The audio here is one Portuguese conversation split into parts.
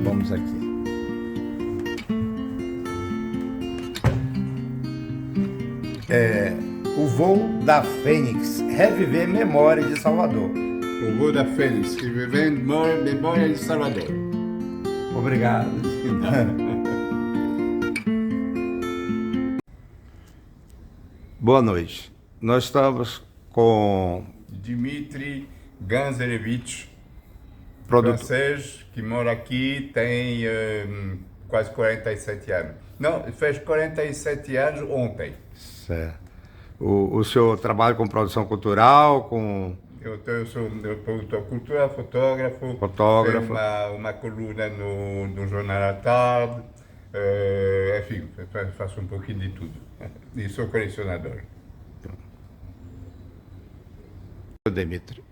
Vamos aqui. O voo da Fênix, reviver memória de Salvador. O voo da Fênix, revivendo memória de Salvador. Obrigado. Boa noite. Nós estamos com Dmitry Ganzelevich, produtor. francês, que mora aqui, tem quase 47 anos. Não, fez 47 anos ontem. Certo. O senhor trabalha com produção cultural, com... Eu sou produtor cultural, fotógrafo. Fotógrafo. Tenho uma coluna no Jornal à Tarde. Enfim, faço um pouquinho de tudo. E sou colecionador. Dmitry,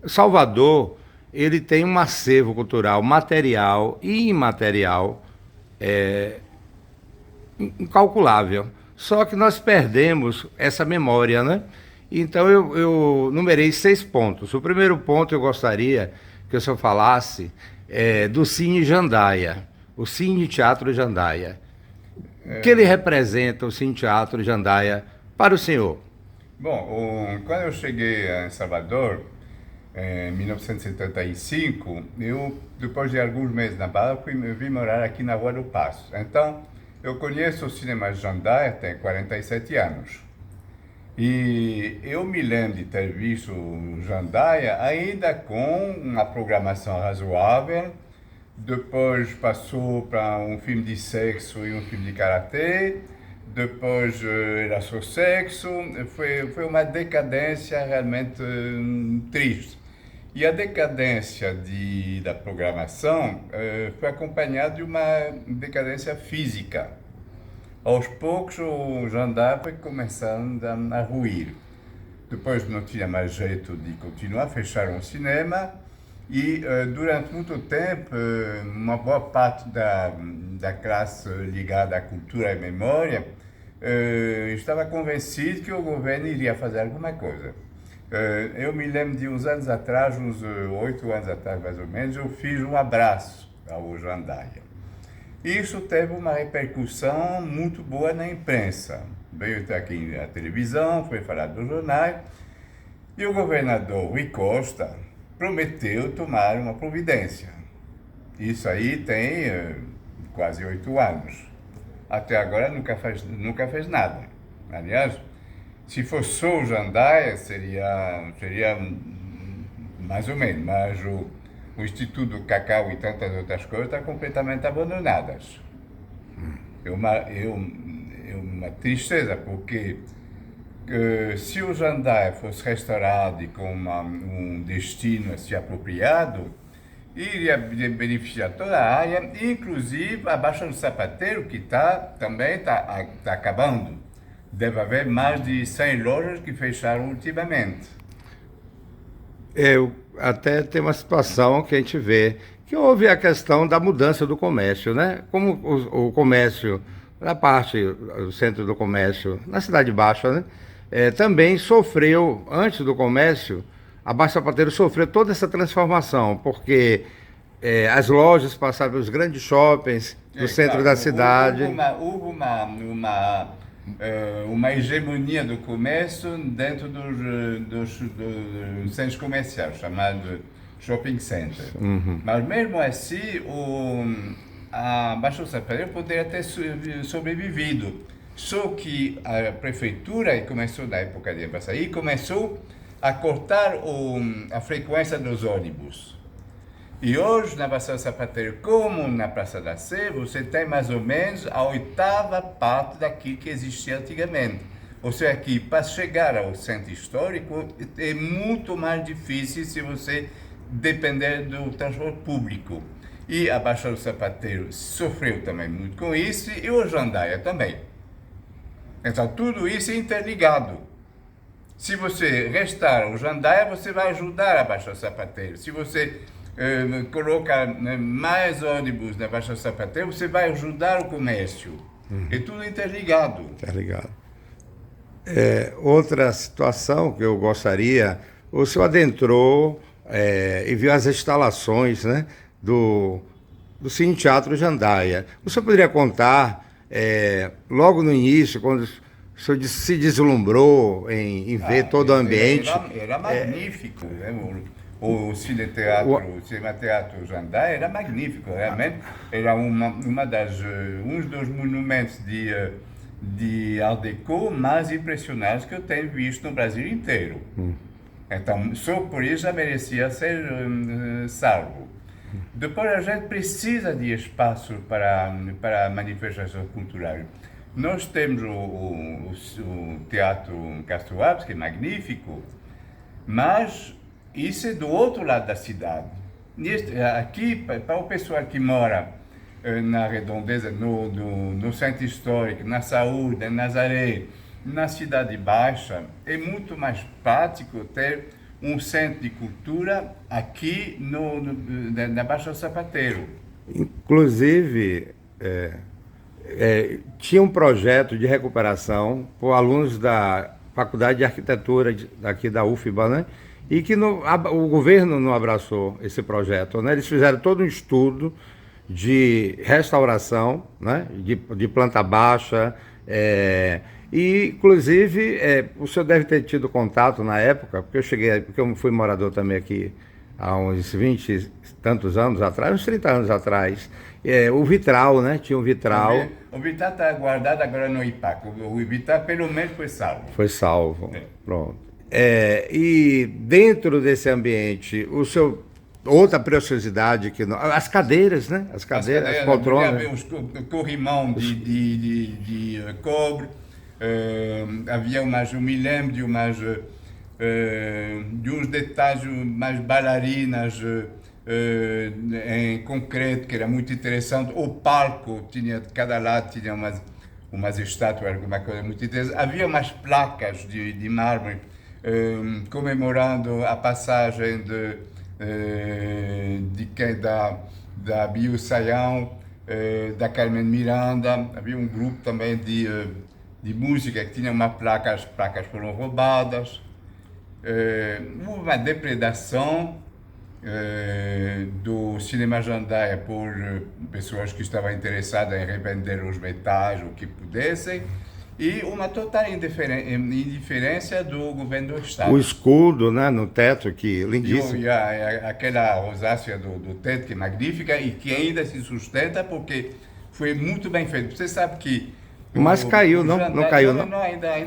Salvador, ele tem um acervo cultural material e imaterial incalculável. Só que nós perdemos essa memória, né? Então eu numerei 6 pontos. O primeiro ponto eu gostaria que o senhor falasse do Cine Jandaia, o Cine Teatro Jandaia. O que ele representa, o Cine Teatro Jandaia, para o senhor? Bom, quando eu cheguei em Salvador, em 1975, eu, depois de alguns meses na Bahia, vim morar aqui na Rua do Paço. Então, eu conheço o cinema Jandaia tem 47 anos. E eu me lembro de ter visto o Jandaia ainda com uma programação razoável. Depois passou para um filme de sexo e um filme de karatê. Depois era só sexo. Foi uma decadência realmente triste. E a decadência da programação foi acompanhada de uma decadência física. Aos poucos o Jandaia foi começando a ruir. Depois não tinha mais jeito de continuar, fecharam o cinema e durante muito tempo uma boa parte da classe ligada à cultura e memória estava convencido que o governo iria fazer alguma coisa. Eu me lembro de uns anos atrás, uns 8 anos atrás mais ou menos, eu fiz um abraço ao Jandaia. Isso teve uma repercussão muito boa na imprensa. Veio até aqui na televisão, foi falado nos jornais, e o governador Rui Costa prometeu tomar uma providência. Isso aí tem quase 8 anos. Até agora nunca fez nada. Aliás, se fosse só o Jandaia, seria mais ou menos, mas o Instituto do Cacau e tantas outras coisas estão completamente abandonadas. É uma tristeza, porque se o Jandaia fosse restaurado e com um destino assim, apropriado, iria beneficiar toda a área, inclusive a Baixa do Sapateiro, que também está acabando. Deve haver mais de 100 lojas que fecharam ultimamente. Até tem uma situação que a gente vê, que houve a questão da mudança do comércio, né? Como o comércio, na parte, o centro do comércio, na Cidade Baixa, né? Também sofreu, antes do comércio, a Baixa Sapateiro sofreu toda essa transformação, porque as lojas passaram pelos grandes shoppings do centro da cidade. Houve uma hegemonia do comércio dentro dos centros comerciais, chamados shopping centers. Uhum. Mas mesmo assim, a Baixa do Sapateiro poderia ter sobrevivido. Só que a prefeitura, começou na época de Embaçaí, começou a cortar a frequência dos ônibus. E hoje, na Baixa do Sapateiro, como na Praça da Sé, você tem mais ou menos a 8ª parte daquilo que existia antigamente. Ou seja, que para chegar ao centro histórico é muito mais difícil se você depender do transporte público. E a Baixa do Sapateiro sofreu também muito com isso, e o Jandaia também. Então, tudo isso é interligado. Se você restaurar o Jandaia, você vai ajudar a Baixa do Sapateiro. Se você coloca mais ônibus na Baixa do Sapateiro, você vai ajudar o comércio. É tudo interligado. Interligado. Outra situação que eu gostaria, o senhor adentrou e viu as instalações, né, do Cine Teatro Jandaia. Você poderia contar, logo no início, quando o senhor se deslumbrou em ver todo o ambiente? Era magnífico, né? O Cinema-Teatro Jandaia era magnífico, realmente. Era um dos monumentos de Art Deco mais impressionantes que eu tenho visto no Brasil inteiro. Então, só por isso já merecia ser salvo. Depois, a gente precisa de espaço para manifestação cultural. Nós temos o Teatro Castro Alves, que é magnífico, mas isso é do outro lado da cidade. Aqui, para o pessoal que mora na Redondeza, no Centro Histórico, na Saúde, em Nazaré, na Cidade Baixa, é muito mais prático ter um centro de cultura aqui na Baixa do Sapateiro. Inclusive, tinha um projeto de recuperação por alunos da Faculdade de Arquitetura daqui da UFBA, né? E que o governo não abraçou esse projeto, né? Eles fizeram todo um estudo de restauração, né? de planta baixa, e inclusive o senhor deve ter tido contato na época, porque eu fui morador também aqui há uns 20 e tantos anos atrás, uns 30 anos atrás, o vitral, né? Tinha um vitral. O vitral está guardado agora no IPAC, o vitral pelo menos foi salvo. Foi salvo, pronto. E dentro desse ambiente, outra preciosidade as cadeiras, né? As cadeiras, as poltronas. Havia o corrimão de cobre, havia eu me lembro de uns detalhes, mais bailarinas em concreto, que era muito interessante. O palco de cada lado tinha umas estátuas, alguma coisa muito interessante. Havia umas placas de mármore comemorando a passagem da Bio Sayão, da Carmen Miranda. Havia um grupo também de música que tinha uma placa, as placas foram roubadas. Houve uma depredação do Cinema Jandaia por pessoas que estavam interessadas em revender os metais, o que pudessem, e uma total indiferença do governo do Estado. O escudo, né, no teto, que lindíssimo. E aquela rosácea do teto, que é magnífica e que ainda se sustenta porque foi muito bem feito. Você sabe que... Mas caiu, não caiu, não? Ainda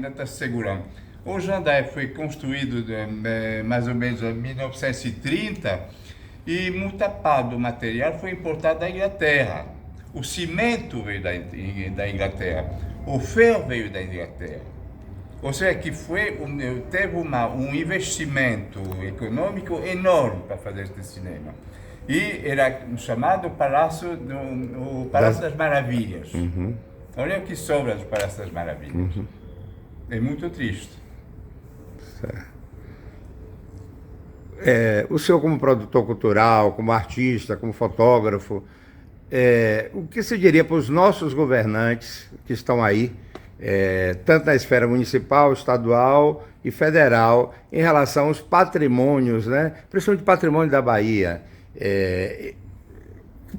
está se segurando. O Jandaia foi construído mais ou menos em 1930 e muita parte do material foi importado da Inglaterra. O cimento veio da Inglaterra, o ferro veio da Inglaterra. Ou seja, que teve um investimento econômico enorme para fazer este cinema. E era chamado Palácio das Maravilhas. Uhum. Olha o que sobra do Palácio das Maravilhas. Uhum. É muito triste. Certo. O senhor, como produtor cultural, como artista, como fotógrafo, o que se diria para os nossos governantes que estão aí, tanto na esfera municipal, estadual e federal, em relação aos patrimônios, né? Principalmente patrimônio da Bahia, que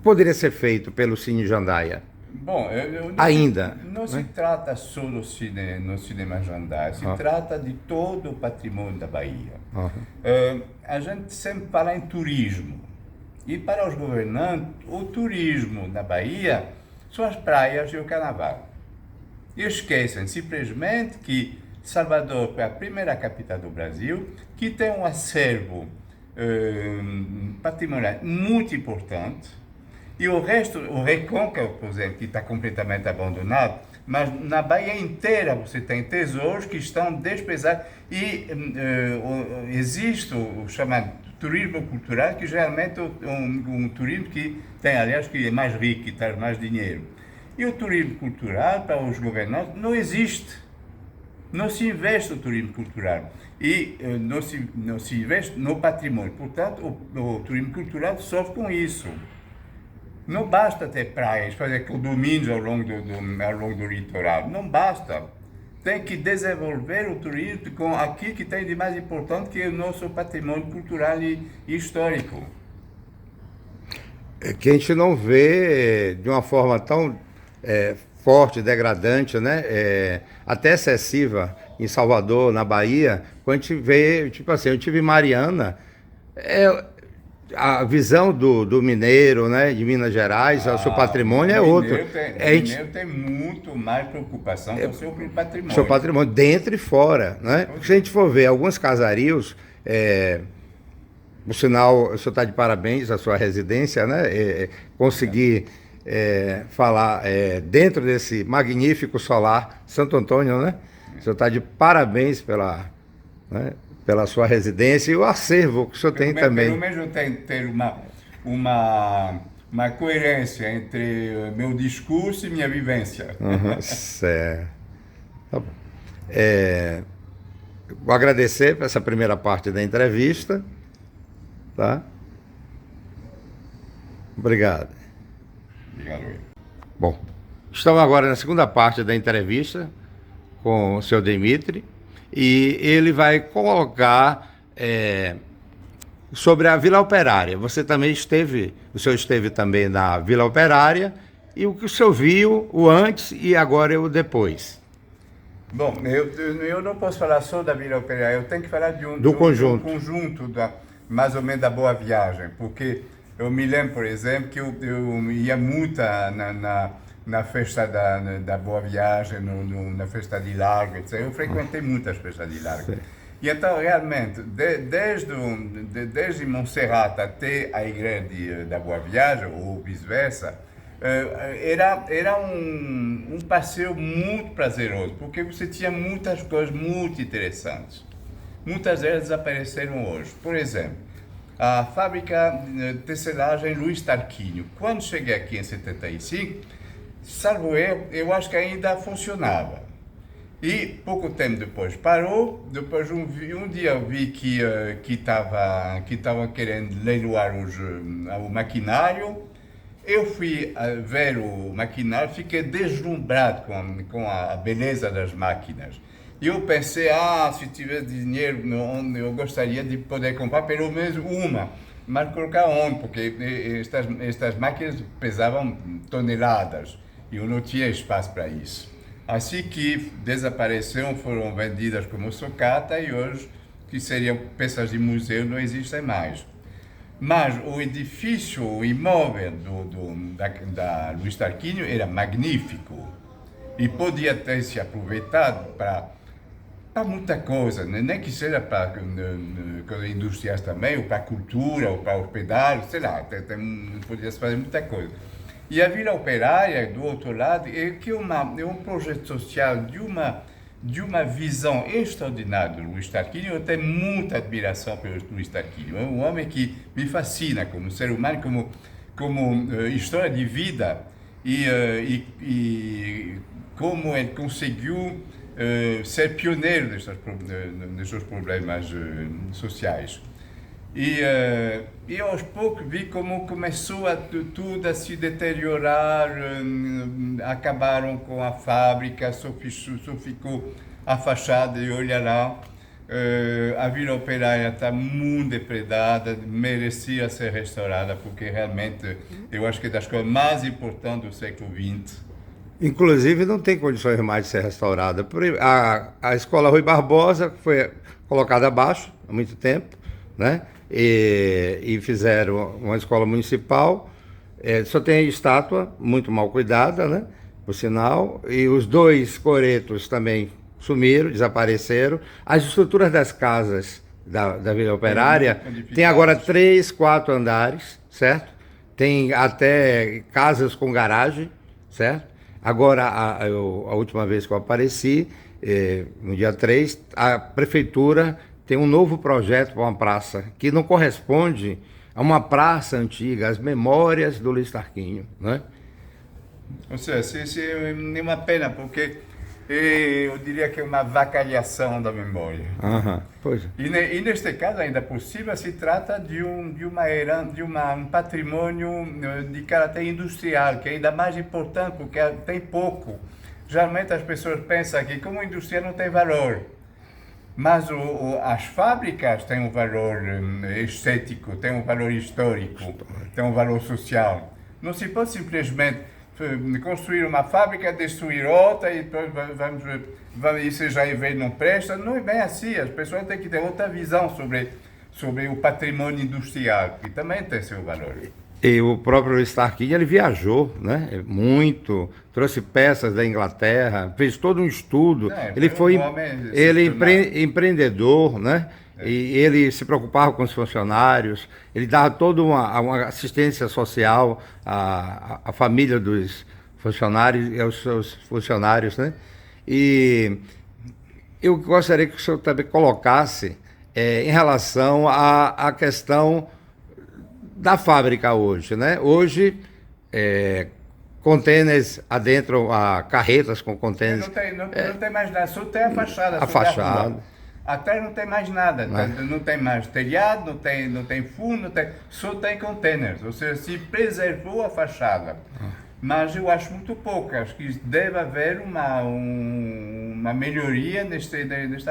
poderia ser feito pelo Cine Jandaia? Bom, não se trata só no Cinema Jandaia, se trata de todo o patrimônio da Bahia. A gente sempre fala em turismo. E para os governantes, o turismo na Bahia são as praias e o carnaval. E esquecem simplesmente que Salvador foi a primeira capital do Brasil que tem um acervo patrimonial muito importante. E o resto, o Recôncavo, por exemplo, que está completamente abandonado, mas na Bahia inteira você tem tesouros que estão despesados e existe o chamado turismo cultural, que geralmente é um turismo que tem, aliás, que é mais rico, que traz mais dinheiro. E o turismo cultural, para os governantes, não existe. Não se investe no turismo cultural e não se investe no patrimônio. Portanto, o turismo cultural sofre com isso. Não basta ter praias, fazer condomínios ao longo do litoral. Não basta. Tem que desenvolver o turismo com aquilo que tem de mais importante, que é o nosso patrimônio cultural e histórico. que a gente não vê de uma forma tão forte, degradante, né? Até excessiva em Salvador, na Bahia, quando a gente vê, tipo assim, eu tive em Mariana, é, a visão do mineiro, né, de Minas Gerais, o seu patrimônio é outro. O mineiro tem muito mais preocupação com o seu patrimônio. Seu patrimônio, dentro e fora, né? Porque se a gente for ver alguns casarios, por sinal, o senhor está de parabéns a sua residência, né? Conseguir falar dentro desse magnífico solar Santo Antônio, né? O senhor está de parabéns pela, né, pela sua residência e o acervo que o senhor tem também. Pelo menos ter uma coerência entre meu discurso e minha vivência. Certo. Tá bom. Vou agradecer por essa primeira parte da entrevista. Tá? Obrigado. Obrigado. Bom, estamos agora na segunda parte da entrevista com o senhor Demitri e ele vai colocar sobre a Vila Operária. Você também esteve, o senhor esteve também na Vila Operária e o que o senhor viu, o antes e agora o depois. Bom, eu não posso falar só da Vila Operária, eu tenho que falar do conjunto. Do conjunto mais ou menos da Boa Viagem, porque eu me lembro, por exemplo, que eu ia muito na festa da Boa Viagem, na festa de Largo, etc. Eu frequentei muitas festas de Largo. Sim. E então, realmente, desde Monserrate até a igreja da Boa Viagem, ou vice-versa, era um passeio muito prazeroso, porque você tinha muitas coisas muito interessantes. Muitas delas desapareceram hoje. Por exemplo, a fábrica de tecelagem Luiz Tarquínio. Quando cheguei aqui em 75, salvo eu acho que ainda funcionava. E pouco tempo depois parou. Depois um dia eu vi que estavam querendo leiloar o maquinário. Eu fui ver o maquinário, fiquei deslumbrado com a beleza das máquinas. E eu pensei, se tivesse dinheiro, eu gostaria de poder comprar pelo menos uma. Mas colocar onde? Porque estas máquinas pesavam toneladas e eu não tinha espaço para isso. Assim que desapareceram, foram vendidas como sucata e hoje, que seriam peças de museu, não existem mais. Mas o edifício, o imóvel da Luiz Tarquínio era magnífico e podia ter se aproveitado para muita coisa, nem que seja para coisas industriais também, ou para a cultura, ou para hospedagem, sei lá, podia-se fazer muita coisa. E a Vila Operária, do outro lado, é um projeto social de uma visão extraordinária do Luiz Tarquínio. Eu tenho muita admiração pelo Luiz Tarquínio. É um homem que me fascina como ser humano, como história de vida e como ele conseguiu ser pioneiro desses problemas sociais. E aos poucos vi como começou tudo a se deteriorar, acabaram com a fábrica, só ficou a fachada e olha lá, a Vila Operária está muito depredada, merecia ser restaurada, porque realmente eu acho que é das coisas mais importantes do século XX. Inclusive não tem condições mais de ser restaurada. A escola Rui Barbosa foi colocada abaixo há muito tempo, né? E fizeram uma escola municipal, só tem estátua muito mal cuidada, né? Por sinal, e os dois coretos também sumiram, desapareceram. As estruturas das casas da Vila Operária tem agora 3, 4 andares, certo? Tem até casas com garagem, certo? Agora, a última vez que eu apareci, no dia 3, a prefeitura tem um novo projeto para uma praça que não corresponde a uma praça antiga, as memórias do Luiz Tarquínio, né? Ou seja, é uma pena, porque eu diria que é uma avacalhação da memória. Pois é. E neste caso, ainda por cima, se trata de um patrimônio de caráter industrial, que é ainda mais importante, porque tem pouco. Geralmente as pessoas pensam que como indústria não tem valor. Mas as fábricas têm um valor estético, têm um valor histórico, têm um valor social. Não se pode simplesmente construir uma fábrica, destruir outra e depois isso já veio não presta. Não é bem assim. As pessoas têm que ter outra visão sobre o patrimônio industrial, que também tem seu valor. E o próprio Starkey, ele viajou, né? Muito, trouxe peças da Inglaterra, fez todo um estudo. Ele foi empreendedor, né? E ele se preocupava com os funcionários, ele dava toda uma assistência social à família dos funcionários e aos seus funcionários, né? E eu gostaria que o senhor também colocasse em relação à questão da fábrica hoje, né? Hoje, contêineres adentro, carretas com contêineres. Não tem mais nada, só tem a fachada. A fachada. Atrás não tem mais nada, não tem mais telhado, não tem fundo, só tem contêineres. Ou seja, se preservou a fachada. Mas eu acho muito pouco, acho que deve haver uma melhoria nesta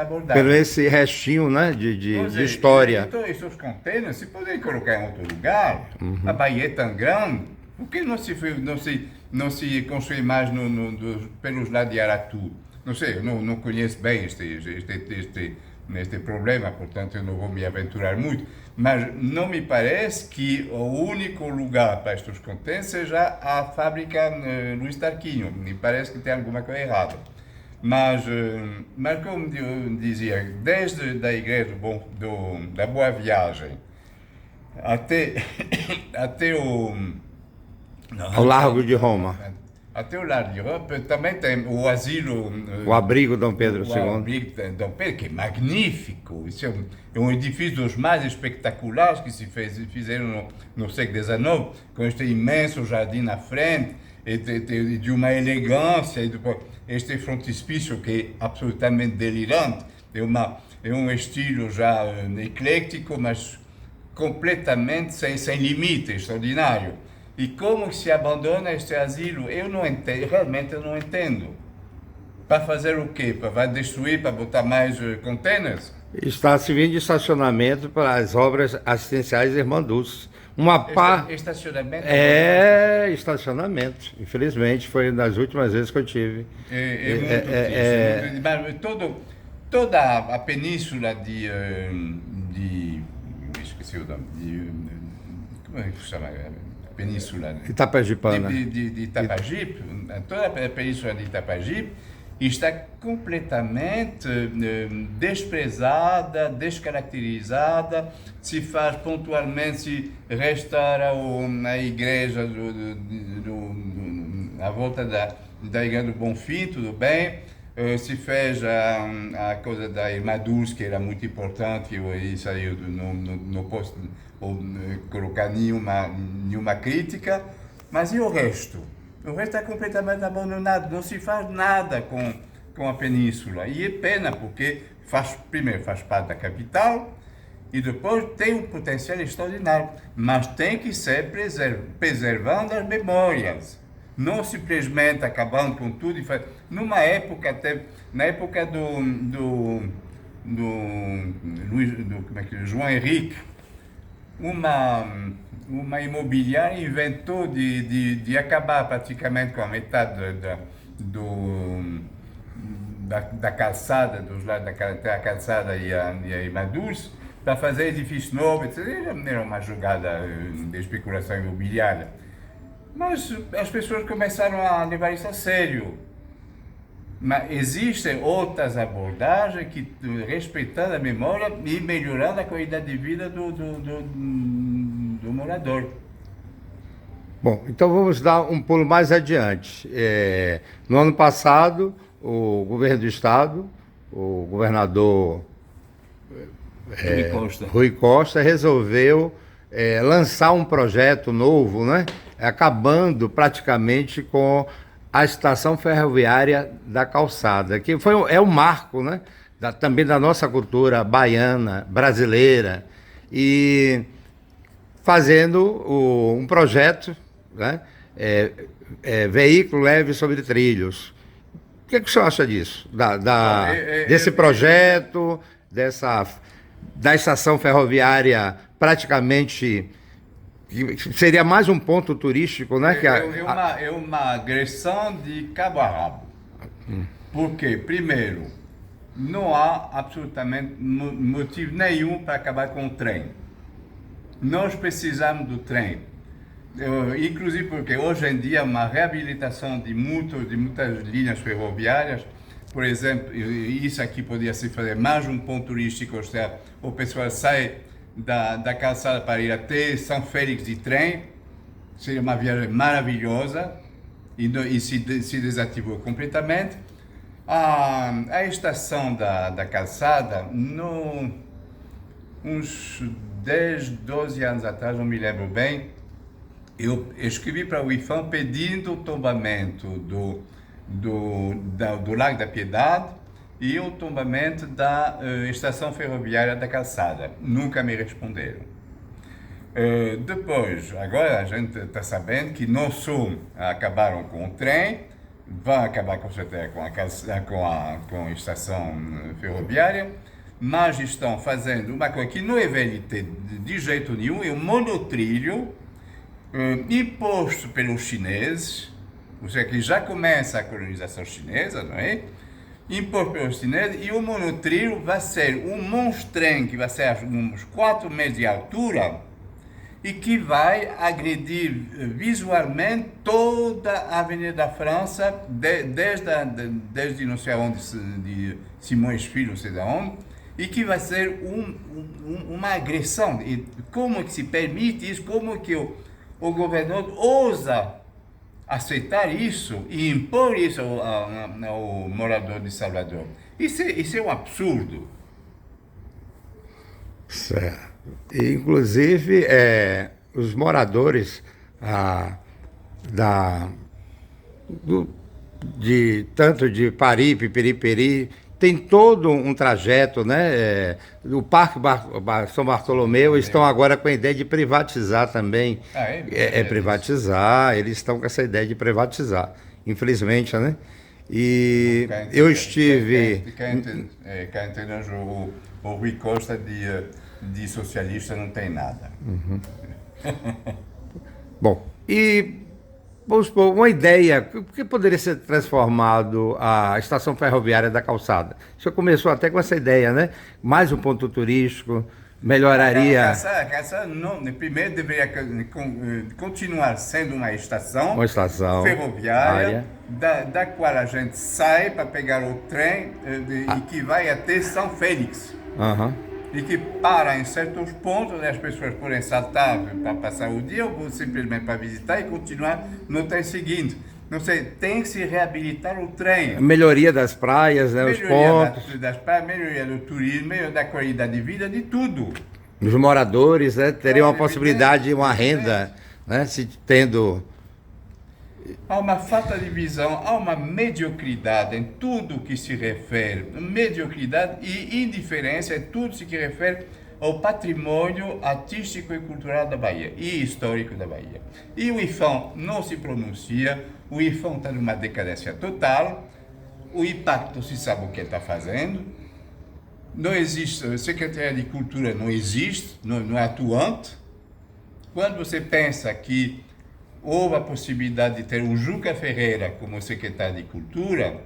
abordagem. Pelo esse restinho, né, de história. Então, esses contêineres, se puderem colocar em outro lugar, a Bahia é tão grande, por que não se construir mais pelos lados de Aratu? Não sei, eu não conheço bem este problema, portanto eu não vou me aventurar muito, mas não me parece que o único lugar para estes contêineres seja a fábrica Luís Tarquinho. Me parece que tem alguma coisa errada. Mas como eu dizia, desde a igreja da Boa Viagem até ao Largo de Roma. Até o Largo de Roma também tem o asilo... O abrigo Dom Pedro II. O abrigo Dom Pedro, que é magnífico. Isso é um edifício dos mais espetaculares que se fizeram no século XIX, com este imenso jardim na frente, e de uma elegância, e depois este frontispício que é absolutamente delirante. É um estilo já eclético, mas completamente sem limite, extraordinário. E como se abandona este asilo? Eu não entendo, realmente eu não entendo. Para fazer o quê? Para destruir, para botar mais contêineres? Está servindo de estacionamento para as obras assistenciais Irmã Dulce. Estacionamento? Estacionamento. Infelizmente, foi uma das últimas vezes que eu tive. Toda a península esqueci o nome. Como é que se chama? Península Itapajipana. De Itapajipe, toda a península de Itapajipe está completamente desprezada, descaracterizada. Se faz pontualmente, se restaura a igreja à volta da igreja do Bonfim, tudo bem. Se fez a coisa da Irmã Dulce, que era muito importante, e saiu, não posso colocar nenhuma crítica, mas e o resto? O resto é completamente abandonado, não se faz nada com a península. E é pena, porque primeiro faz parte da capital, e depois tem um potencial extraordinário, mas tem que ser preservando as memórias. Não simplesmente acabando com tudo. Numa época, na época do João Henrique, uma imobiliária inventou de acabar praticamente com a metade da calçada, dos lados da calçada e a Irmã Dulce, para fazer edifícios novos, etc. Era uma jogada de especulação imobiliária. Mas as pessoas começaram a levar isso a sério. Mas existem outras abordagens que respeitando a memória e melhorando a qualidade de vida do morador. Bom, então vamos dar um pulo mais adiante. No ano passado, o governo do estado, o governador Rui Costa resolveu lançar um projeto novo, né? Acabando praticamente com a estação ferroviária da Calçada, que é um marco, né? Também da nossa cultura baiana, brasileira, e fazendo um projeto, né? Veículo leve sobre trilhos, que o senhor acha disso? Bom, Desse projeto, da estação ferroviária praticamente, que seria mais um ponto turístico, né? É uma agressão de cabo a rabo. Porque, primeiro, não há absolutamente motivo nenhum para acabar com o trem. Nós precisamos do trem. Inclusive porque hoje em dia uma reabilitação de muitas linhas ferroviárias, por exemplo, isso aqui poderia se fazer mais um ponto turístico, ou seja, o pessoal sai da calçada para ir até São Félix de trem, seria uma viagem maravilhosa, e se desativou completamente. A estação da calçada, uns 10, 12 anos atrás, não me lembro bem, eu escrevi para o IFAM pedindo o tombamento do Largo da Piedade e o tombamento da estação ferroviária da calçada. Nunca me responderam. Depois, agora a gente está sabendo que não só acabaram com o trem, vão acabar com certeza com a estação ferroviária, mas estão fazendo uma coisa que não é VLT de jeito nenhum, é um monotrilho imposto pelos chineses, ou seja, que já começa a colonização chinesa, não é? Imposto pelos chineses, e o monotrilho vai ser um monstrem que vai ser uns 4 metros de altura e que vai agredir visualmente toda a Avenida da França, desde não sei onde, de Simões Filho, não sei de onde, e que vai ser uma agressão. E como que se permite isso? Como que o governador ousa aceitar isso e impor isso ao morador de Salvador? Isso é um absurdo. Certo. E, inclusive, os moradores tanto de Paripe, Periperi, tem todo um trajeto, né? O Parque São Bartolomeu estão agora com a ideia de privatizar também. Privatizar, eles estão com essa ideia de privatizar, infelizmente, né? E eu estive... Cá entendendo, o Rui Costa de socialista não tem nada. Uhum. Bom, e vamos supor, uma ideia, o que poderia ser transformado a estação ferroviária da calçada? O senhor começou até com essa ideia, né? Mais um ponto turístico, melhoraria... A calçada primeiro deveria continuar sendo uma estação ferroviária, da qual a gente sai para pegar o trem e que vai até São Félix. E que para em certos pontos, onde as pessoas podem saltar para passar o dia ou simplesmente para visitar e continuar no trem seguinte. Não sei, tem que se reabilitar o trem. Melhoria das praias, né, os pontos. Das praias, melhoria do turismo, melhoria da qualidade de vida, de tudo. Os moradores, né, teriam uma possibilidade de uma renda, né, se tendo... Há uma falta de visão, há uma mediocridade em tudo que se refere, mediocridade e indiferença em tudo que se refere ao patrimônio artístico e cultural da Bahia e histórico da Bahia. E o IFAM não se pronuncia, o IFAM está numa decadência total, o impacto se sabe o que está fazendo, não existe, a Secretaria de Cultura não existe, não é atuante. Quando você pensa que houve a possibilidade de ter o Juca Ferreira como secretário de Cultura,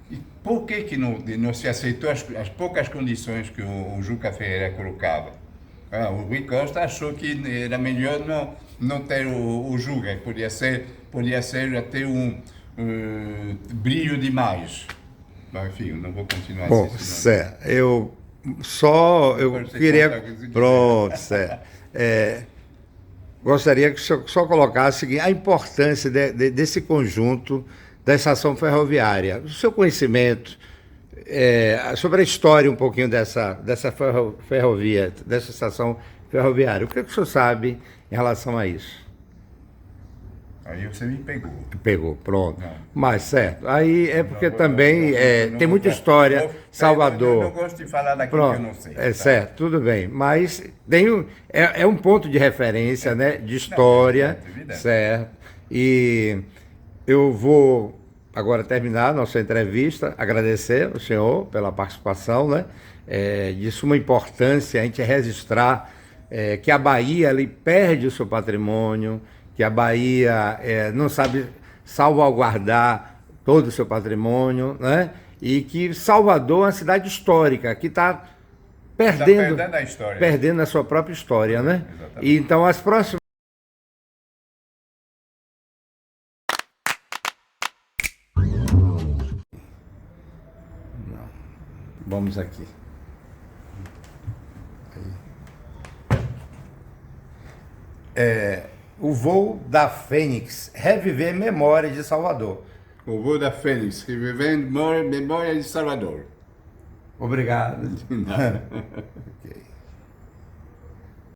e por que não se aceitou as poucas condições que o Juca Ferreira colocava? O Rui Costa achou que era melhor não ter o Juca, podia ser até brilho demais. Mas, enfim, não vou continuar assim. Bom, certo. Eu queria... Pronto, certo. Gostaria que o senhor só colocasse a importância desse conjunto da estação ferroviária. O seu conhecimento sobre a história um pouquinho dessa ferrovia, dessa estação ferroviária. O que o senhor sabe em relação a isso? Aí você me pegou. Pegou, pronto. Não. Mas certo. Aí é porque também tem muita história. Salvador. Eu não gosto de falar daquilo que eu não sei. Certo, tudo bem. Mas é um ponto de referência, né? De história. Certo. E eu vou agora terminar a nossa entrevista, agradecer ao senhor pela participação, né? De suma importância a gente registrar que a Bahia ali perde o seu patrimônio, que a Bahia não sabe salvaguardar todo o seu patrimônio, né? E que Salvador é uma cidade histórica, que está perdendo a história. Perdendo a sua própria história, né? Exatamente. E então as próximas... Vamos aqui. O voo da Fênix, reviver memórias de Salvador. O voo da Fênix, revivendo memória de Salvador. Obrigado. Nada. Ok.